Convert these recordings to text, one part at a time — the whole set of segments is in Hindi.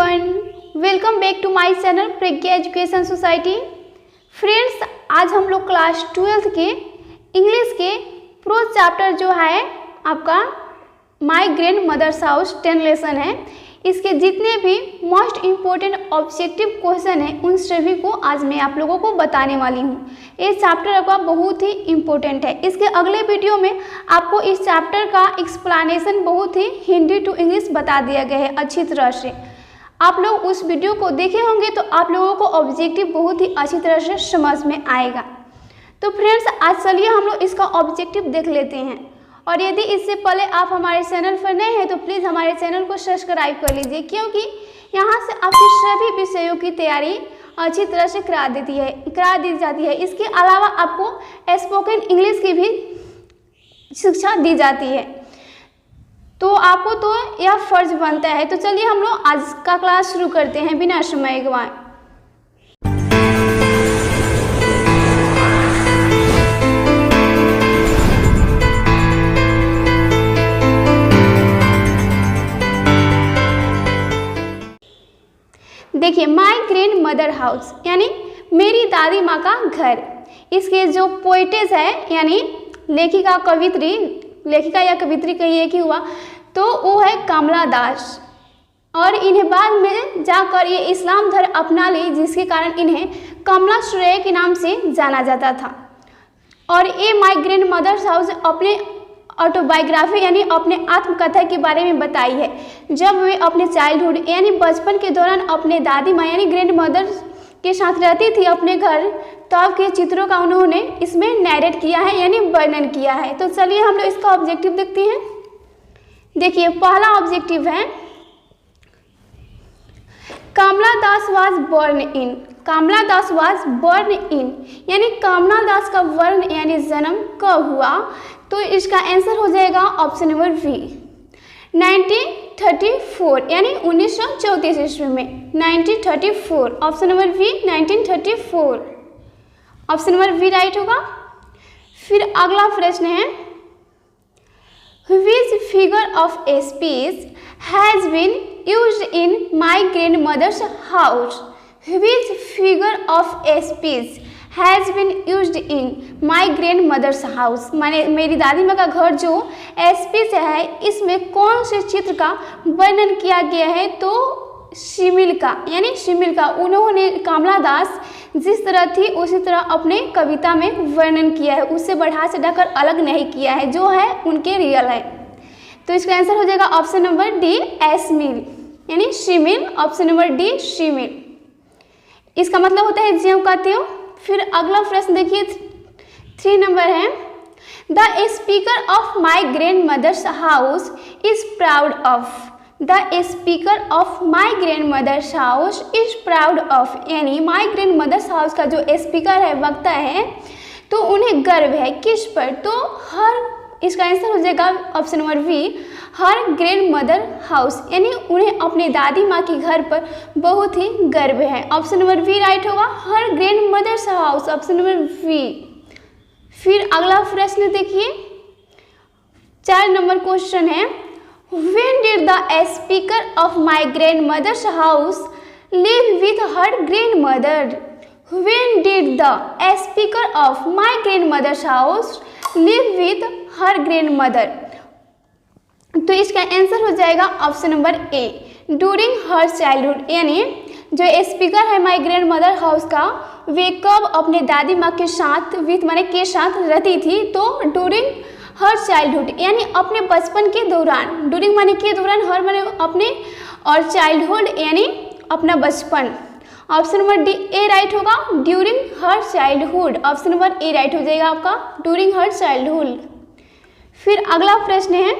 Everyone, welcome back to my channel Pragya education society. Friends, आज हम लोग क्लास 12th के इंग्लिश के प्रोज चैप्टर जो है आपका my grandmother's house 10 lesson है, इसके जितने भी मोस्ट इम्पोर्टेंट ऑब्जेक्टिव क्वेश्चन हैं उन सभी को आज मैं आप लोगों को बताने वाली हूँ। ये चैप्टर आपका बहुत ही इम्पोर्टेंट है। इसके अगले वीडियो में आपको इस चैप्टर का एक्सप्लेनेशन बहुत ही हिंदी टू इंग्लिश बता दिया गया है अच्छी तरह से। आप लोग उस वीडियो को देखे होंगे तो आप लोगों को ऑब्जेक्टिव बहुत ही अच्छी तरह से समझ में आएगा। तो फ्रेंड्स, आज चलिए हम लोग इसका ऑब्जेक्टिव देख लेते हैं। और यदि इससे पहले आप हमारे चैनल पर नए हैं तो प्लीज़ हमारे चैनल को सब्सक्राइब कर लीजिए, क्योंकि यहाँ से आपकी सभी विषयों की तैयारी अच्छी तरह से करा दी जाती है। इसके अलावा आपको स्पोकन इंग्लिश की भी शिक्षा दी जाती है, तो आपको तो यह फर्ज बनता है। तो चलिए हम लोग आज का क्लास शुरू करते हैं बिना समय गंवाए। देखिए, माय ग्रैंड मदर हाउस यानी मेरी दादी माँ का घर। इसके जो पोइटेस है यानी लेखिका या कवित्री कहिए कि हुआ तो वो है कमला दास। और इन्हें बाद में जाकर ये इस्लाम धर्म अपना ली, जिसके कारण इन्हें कमला सुरैया के नाम से जाना जाता था। और ये माय ग्रैंड मदर्स हाउस अपने ऑटोबायोग्राफी यानी अपने आत्मकथा के बारे में बताई है। जब वे अपने चाइल्डहुड यानी बचपन के दौरान अपने दादी माँ यानी ग्रैंड मदर के साथ रहती थी अपने घर, तब के चित्रों का उन्होंने इसमें नैरेट किया है यानी वर्णन किया है। तो चलिए हम लोग इसका ऑब्जेक्टिव देखते हैं। देखिए, पहला ऑब्जेक्टिव है Kamala Das was born in. Kamala Das was born in यानी कमला दास का वर्ण यानी जन्म कब हुआ, तो इसका आंसर हो जाएगा ऑप्शन नंबर बी 1934 यानी 1934 ईस्वी में 1934। Option number B 1934, option number B right होगा। फिर अगला प्रश्न है which figure of speech has been used in my grandmother's house. Which figure of speech has been used in my grandmother's house, माने मेरी दादी माँ का घर जो स्पीच है इसमें कौन से चित्र का वर्णन किया गया है, तो शिमिल का यानी शिमिल का। उन्होंने कमला दास जिस तरह थी उसी तरह अपने कविता में वर्णन किया है, उससे बढ़ा चढ़ाकर अलग नहीं किया है, जो है उनके रियल है। तो इसका आंसर हो जाएगा ऑप्शन नंबर डी एसमिल यानी शिमिल। ऑप्शन नंबर डी शिमिल, इसका मतलब होता है ज्यों का त्यों। फिर अगला प्रश्न देखिए 3 नंबर है the speaker of my grandmother's house is proud of. The speaker of my grandmother's house is proud of यानी माई ग्रैंड मदर्स हाउस का जो स्पीकर है, वक्ता है, तो उन्हें गर्व है किस पर, तो इसका आंसर हो जाएगा ऑप्शन नंबर बी हर ग्रैंड मदर हाउस यानी उन्हें अपने दादी माँ के घर पर बहुत ही गर्व है। ऑप्शन नंबर बी राइट होगा, her grandmother's house, option number B. फिर अगला प्रश्न देखिए 4 नंबर क्वेश्चन है when did the speaker of my grandmother's house live with her grandmother. When did the speaker of my grandmother's house live with her grandmother, तो इसका आंसर हो जाएगा option number A during her childhood यानी जो स्पीकर है माय ग्रैंड मदर हाउस का, वे कब अपने दादी माँ के साथ विथ माने के साथ रहती थी, तो ड्यूरिंग हर चाइल्डहुड यानी अपने बचपन के दौरान। ड्यूरिंग माने के दौरान, हर माने अपने, और चाइल्डहुड यानी अपना बचपन। Option number D A right होगा during her childhood. Option number A right हो जाएगा आपका ड्यूरिंग हर चाइल्डहुड। फिर अगला प्रश्न है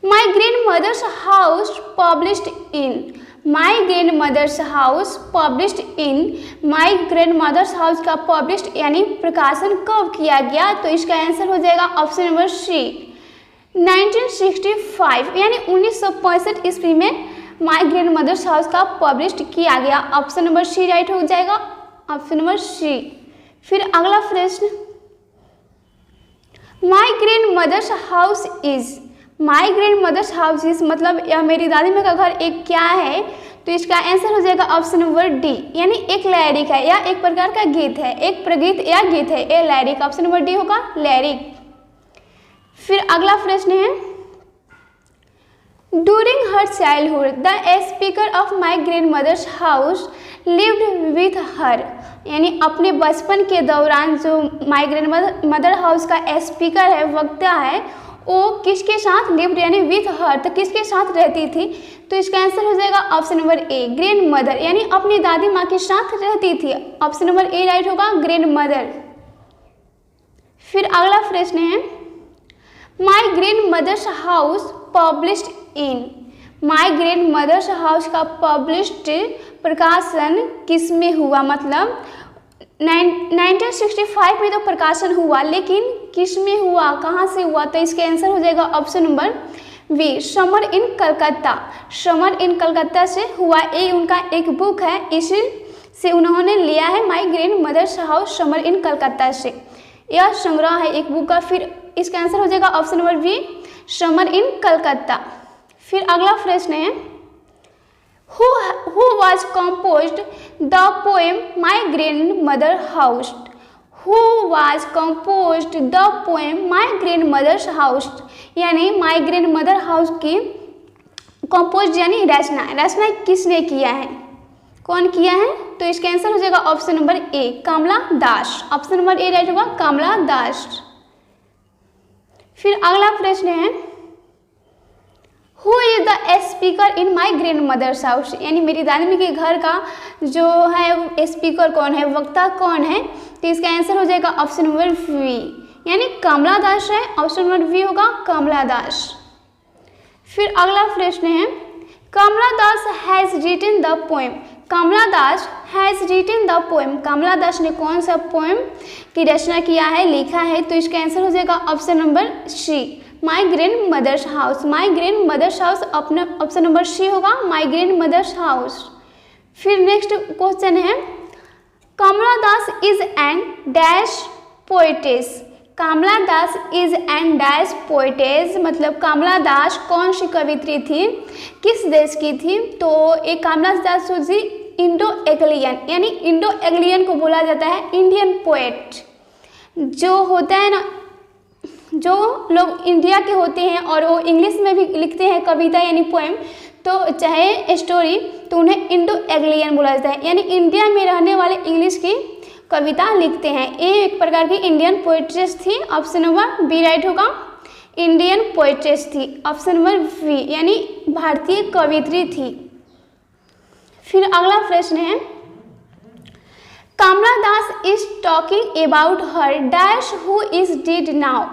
my grandmother's house published in. My grandmother's house published in my grandmother's house का पब्लिश्ड यानी प्रकाशन कब किया गया, तो इसका आंसर हो जाएगा ऑप्शन नंबर सी 1965 यानी 1965 ईस्वी में माई ग्रैंड मदर्स हाउस का पब्लिश्ड किया गया। ऑप्शन नंबर सी राइट हो जाएगा, ऑप्शन नंबर सी। फिर अगला प्रश्न my grandmother's house is. My grandmother's house is मतलब यह मेरी दादी माँ का घर एक क्या है, तो इसका आंसर हो जाएगा ऑप्शन नंबर डी, यानी एक लैरिक है या एक प्रकार का गीत है, एक प्रगीत या गीत है, ये लैरिक। ऑप्शन नंबर डी होगा लैरिक। फिर अगला प्रश्न है, during her childhood the speaker of my grandmother's house lived with her, यानी अपने बचपन के दौरान जो माई ग्रैंड मदर हाउस का स्पीकर है, वक्ता है, वो किसके साथ लिव्ड यानी विथ हर, तो किसके साथ रहती थी? तो इसका आंसर हो जाएगा option number A, grandmother, यानी अपनी दादी माँ के साथ रहती थी। ऑप्शन नंबर ए राइट होगा, ग्रैंड मदर। फिर अगला प्रश्न है, my grandmother's house published in, my grandmother's house का पब्लिश्ड प्रकाशन किस में हुआ? मतलब 1965 में तो प्रकाशन हुआ, लेकिन किस में हुआ, कहाँ से हुआ? तो इसके आंसर हो जाएगा option number B, summer in Calcutta, summer in Calcutta से हुआ। ये उनका एक बुक है, इसी से उन्होंने लिया है my grandmother's house summer in Calcutta से, यह संग्रह है एक बुक का। फिर इसका आंसर हो जाएगा option number B, summer in Calcutta. फिर अगला प्रश्न है, who was composed the poem my grandmother house, who was composed the poem my grandmother's house, यानी माई ग्रैंड मदर हाउस की कंपोज यानी रचना किसने किया है, कौन किया है? तो इसका आंसर हो जाएगा option number A, Kamala Das. Option number A right होगा, कमला दास। फिर अगला प्रश्न है, who is the speaker in my grandmother's house, यानी मेरी दादी के घर का जो है स्पीकर कौन है, वक्ता कौन है? तो इसका आंसर हो जाएगा ऑप्शन नंबर वी, यानी कमला दास है। ऑप्शन नंबर वी होगा, कमला दास। फिर अगला प्रश्न है, Kamala Das has written the poem, Kamala Das has written the poem, Kamala Das ने कौन सा पोएम की रचना किया है, लिखा है? तो इसका आंसर हो जाएगा option number C, my grandmother's house. My grandmother's house अपना ऑप्शन नंबर सी होगा, माई ग्रैंड मदर्स हाउस। फिर नेक्स्ट क्वेश्चन है, Kamala Das is an dash poetess, Kamala Das is an dash poetess, मतलब कमला दास कौन सी कवित्री थी, किस देश की थी? तो एक कमला दास जी इंडो एग्लियन, यानी इंडो एग्लियन को बोला जाता है इंडियन पोएट। जो होता है ना, जो लोग इंडिया के होते हैं और वो इंग्लिश में भी लिखते हैं कविता यानी पोएम, तो चाहे स्टोरी, तो उन्हें इंडो एग्लियन बोला जाता है, यानी इंडिया में रहने वाले इंग्लिश की कविता लिखते हैं। ये एक प्रकार की इंडियन पोएट्रेस थी। ऑप्शन नंबर बी राइट होगा, इंडियन पोएट्रेस थी। ऑप्शन नंबर बी यानी भारतीय कवित्री थी। फिर अगला प्रश्न है, Kamala Das is talking about her dash who is dead now,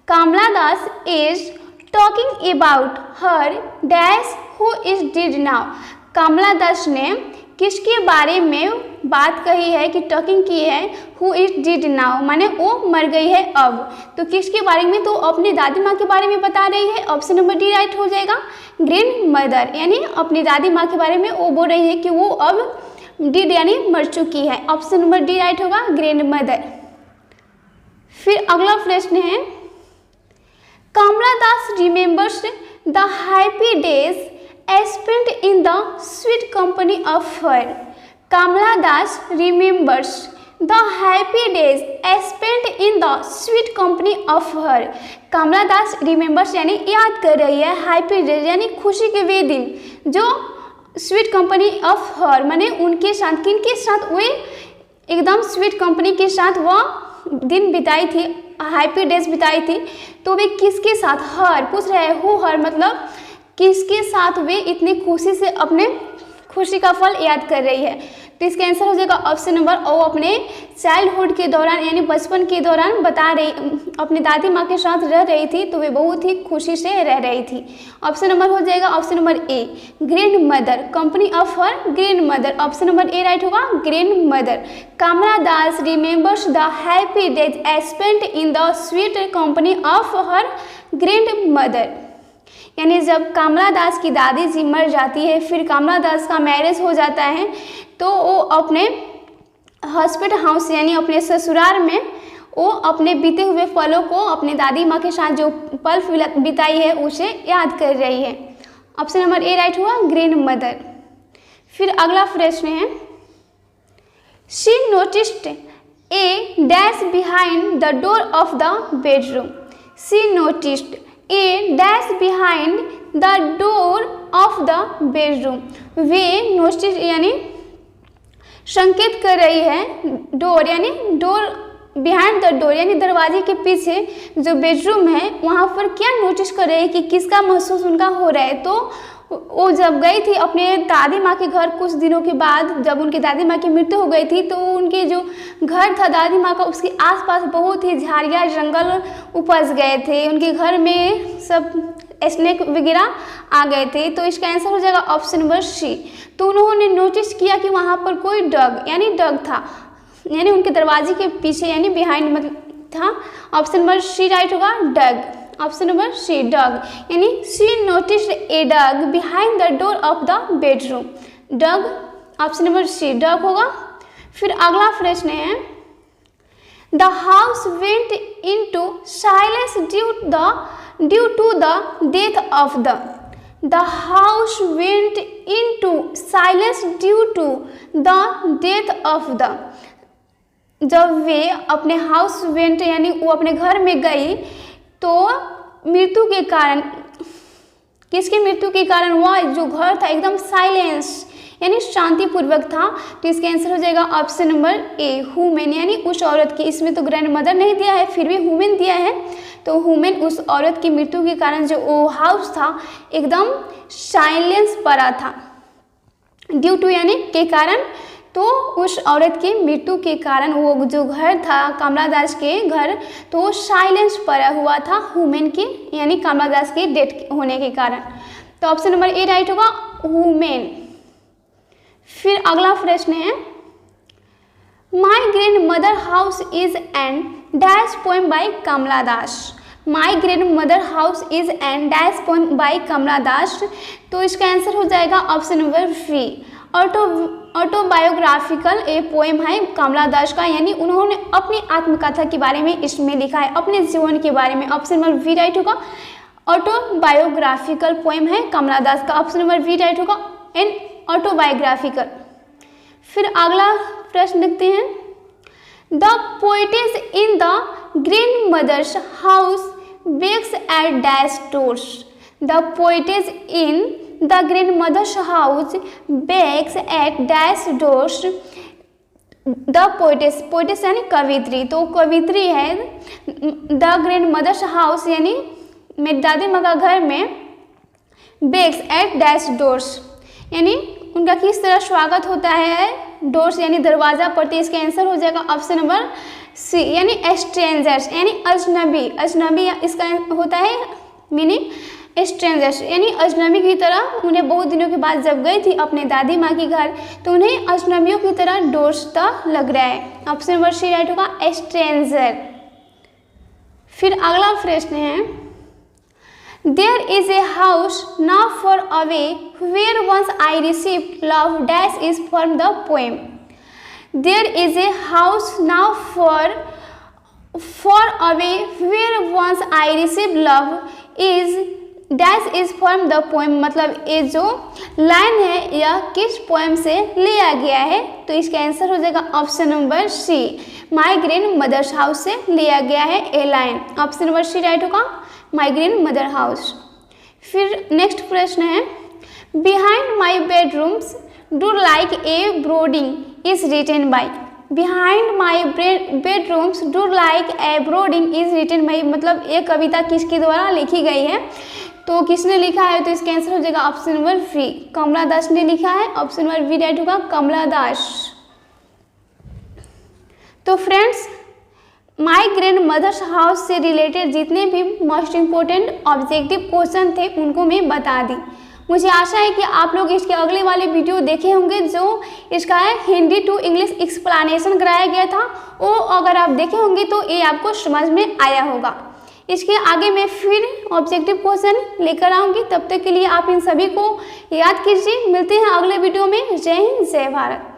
Kamala Das is talking about her dash who is dead now, Kamala Das ने किसके बारे में बात कही है कि टॉकिंग की है, हु इज डेड नाउ माने वो मर गई है अब, तो किसके बारे में? तो अपनी दादी माँ के बारे में बता रही है। ऑप्शन नंबर डी राइट हो जाएगा, ग्रैंड मदर, यानी अपनी दादी माँ के बारे में वो बोल रही है कि वो अब डेड यानी मर चुकी है। ऑप्शन नंबर डी राइट होगा, ग्रैंड मदर। फिर अगला प्रश्न है, Kamala Das remembers the happy days spent in the sweet company of her, Kamala Das remembers the happy days spent in the sweet company of her, Kamala Das remembers यानी याद कर रही है, हैप्पी डेज यानी खुशी के वे दिन, जो स्वीट कंपनी ऑफ हर माने उनके साथ, किनके साथ? वे एकदम स्वीट कंपनी के साथ वह दिन बिताई थी, हैप्पी डेज बिताई थी। तो वे किसके साथ? हर पूछ रहे हैं, हु हर मतलब किसके साथ वे इतनी खुशी से अपने खुशी का फल याद कर रही है? तो इसका आंसर हो जाएगा ऑप्शन नंबर ओ, अपने चाइल्डहुड के दौरान यानी बचपन के दौरान बता रही, अपनी दादी माँ के साथ रह रही थी, तो वे बहुत ही खुशी से रह रही थी। ऑप्शन नंबर हो जाएगा option number A, grandmother, company of her grandmother. Option number A right होगा, grandmother. Kamala Das remembers the happy days spent in the sweet company of her grandmother, यानी जब कमला दास की दादी जी मर जाती है, फिर कमला दास का मैरिज हो जाता है, तो वो अपने हस्बैंड हाउस यानी अपने ससुराल में वो अपने बीते हुए पलों को अपनी दादी माँ के साथ जो पल बिताई है उसे याद कर रही है। ऑप्शन नंबर ए राइट हुआ, ग्रैंड मदर। फिर अगला प्रश्न है, she noticed A dash behind the door of the bedroom. She noticed A dash behind the door of the bedroom. Way notice यानी संकेत कर रही है, डोर यानी डोर, बिहाइंड द डोर यानी दरवाजे के पीछे जो बेडरूम है वहाँ पर क्या नोटिस कर रही है कि किसका महसूस उनका हो रहा है। तो वो जब गई थी अपने दादी माँ के घर कुछ दिनों के बाद, जब उनकी दादी माँ की मृत्यु हो गई थी, तो उनके जो घर था दादी माँ का उसके आसपास बहुत ही झाड़ियाँ जंगल उपज गए थे, उनके घर में सब स्नेक वगैरह आ गए थे। तो इसका आंसर हो जाएगा ऑप्शन नंबर सी। तो उन्होंने नोटिस किया कि वहाँ पर कोई डग यानी डग था, यानी उनके दरवाजे के पीछे यानी बिहाइंड मतलब था। ऑप्शन नंबर सी राइट होगा, डग। ऑप्शन नंबर सी डग, यानी she noticed a dog behind the door of the bedroom. Dog, option number C dog होगा। फिर अगला प्रश्न है, the house went into silence due to the death of the house went into silence due to the death of the. जब वे अपने हाउस वेंट यानी वो अपने घर में गई तो मृत्यु के कारण, किसकी मृत्यु के कारण, वह जो घर था एकदम साइलेंस यानी शांतिपूर्वक था। तो इसका आंसर हो जाएगा ऑप्शन नंबर ए, वुमेन, यानी उस औरत की, इसमें तो ग्रैंड मदर नहीं दिया है फिर भी वुमेन दिया है, तो वुमेन उस औरत की मृत्यु के कारण जो वो हाउस था एकदम साइलेंस पड़ा था। ड्यू टू यानी के कारण, तो उस औरत की मृत्यु के कारण वो जो घर था कमला दास के घर, तो वो साइलेंस पड़ा हुआ था वुमेन की यानी कमला दास की डेथ होने के कारण। तो ऑप्शन नंबर ए राइट होगा, वुमेन। फिर अगला प्रश्न है, my grandmother house is an dash poem by Kamala Das. My grandmother house is an dash poem by Kamala Das. तो इसका आंसर हो जाएगा option number B, autobiographical a poem है कमला दास का, यानी उन्होंने अपनी आत्मकथा के बारे में इसमें लिखा है, अपने जीवन के बारे में। ऑप्शन नंबर बी राइट होगा, ऑटोबायोग्राफिकल पोएम है कमला दास का। ऑप्शन नंबर बी राइट होगा, एन ऑटोबायोग्राफिकल। फिर अगला प्रश्न देखते हैं, the poetess in the grandmother's house backs at dash doors. The poetess in the grandmother's house backs at dash doors. The poetess, poetess यानी कवित्री, तो कवित्री है। द ग्रैंड मदर्स हाउस यानी मेरी दादी माँ का घर में, बेक्स एट डैश डोर्स यानी उनका किस तरह स्वागत होता है, डोर्स यानी दरवाजा पर। तो इसका आंसर हो जाएगा ऑप्शन नंबर सी, यानी स्ट्रेंजर्स यानी अजनबी। अजनबी इसका होता है मीनिंग स्ट्रेंजर्स, यानी अजनबी की तरह उन्हें बहुत दिनों के बाद जब गई थी अपने दादी माँ के घर, तो उन्हें अजनबियों की तरह डोर्स लग रहा है। ऑप्शन नंबर सी राइट होगा, स्ट्रेंजर। फिर अगला प्रश्न है, there is a house now far away where once I received love dash is from the poem. There is a house now far away where once I received love is dash is from the poem, मतलब ये जो लाइन है यह किस पोएम से लिया गया है। तो इसका आंसर हो जाएगा option number C, my grandmother's house से लिया गया है a line. Option number C right होगा, माई ग्रैंड मदर हाउस। फिर नेक्स्ट प्रश्न है, behind my bedrooms do like a brooding is written by. Behind my bedrooms do like a brooding is written by, मतलब ये कविता किसके द्वारा लिखी गई है, तो किसने लिखा है। तो इसका आंसर हो जाएगा ऑप्शन नंबर बी, कमला दास ने लिखा है। ऑप्शन नंबर बी राइट होगा, कमला दास। तो friends, my grandmother's house से रिलेटेड जितने भी मोस्ट इम्पोर्टेंट ऑब्जेक्टिव क्वेश्चन थे उनको मैं बता दी। मुझे आशा है कि आप लोग इसके अगले वाले वीडियो देखे होंगे, जो इसका है हिंदी टू इंग्लिश एक्सप्लेनेशन कराया गया था, वो अगर आप देखे होंगे तो ये आपको समझ में आया होगा। इसके आगे मैं फिर ऑब्जेक्टिव क्वेश्चन लेकर आऊँगी, तब तक के लिए आप इन सभी को याद कीजिए। मिलते हैं अगले वीडियो में। जय हिंद, जय भारत।